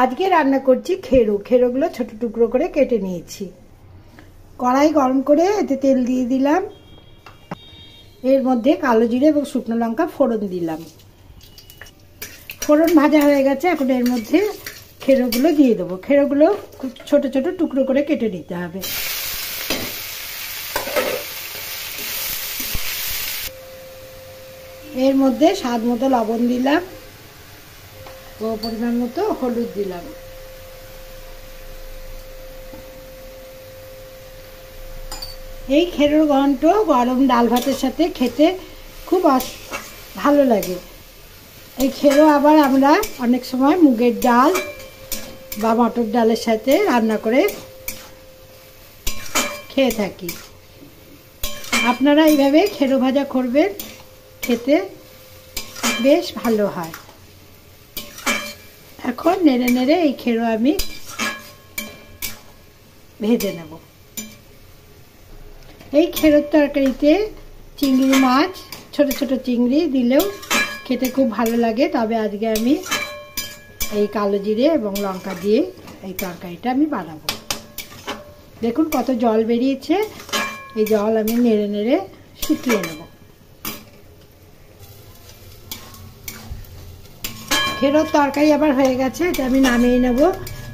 আজকে রান্না করছি খেরো। খেরোগুলো ছোট টুকরো করে কেটে নিয়েছি। কড়াই গরম করে এতে তেল দিয়ে দিলাম। এর মধ্যে কালো জিরে এবং শুকনো লঙ্কা ফোড়ন দিলাম। ফোড়ন ভাজা হয়ে গেছে, এখন এর মধ্যে খেরোগুলো দিয়ে দেবো। খেরোগুলো খুব ছোট ছোট টুকরো করে কেটে নিতে হবে। এর মধ্যে স্বাদ মতো লবণ দিলাম ও পরিমাণ মতো হলুদ দিলাম। এই খেরোর ঘন্ট গরম ডাল ভাতের সাথে খেতে খুব ভালো লাগে। এই খেরো আবার আমরা অনেক সময় মুগের ডাল বা মটর ডালের সাথে রান্না করে খেয়ে থাকি। আপনারা এইভাবে খেরো ভাজা করবেন, খেতে বেশ ভালো হয়। এখন নেড়ে নেড়ে এই খেরো আমি ভেজে নেব। এই খেরোর তরকারিতে চিংড়ি মাছ, ছোট ছোট চিংড়ি দিলেও খেতে খুব ভালো লাগে। তবে আজকে আমি এই কালো জিরে এবং লঙ্কা দিয়ে এই তরকারিটা আমি বানাবো। দেখুন কত জল বেরিয়েছে। এই জল আমি নেড়ে নেড়ে শুকিয়ে নেব। খেরোর তরকারি আবার হয়ে গেছে, এটা আমি নামিয়ে নেব।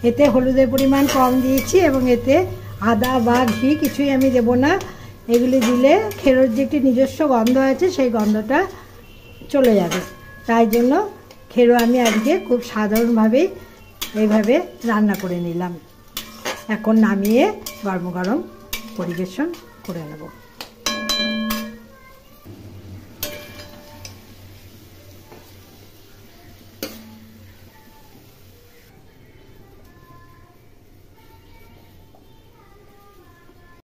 এতে হলুদের পরিমাণ কম দিয়েছি এবং এতে আদা বা ঘি কিছুই আমি দেব না। এগুলি দিলে খেরোর যে একটি নিজস্ব গন্ধ আছে সেই গন্ধটা চলে যাবে। তাই জন্য খেরো আমি আজকে খুব সাধারণভাবেই এইভাবে রান্না করে নিলাম। এখন নামিয়ে গরম গরম পরিবেশন করে নেব।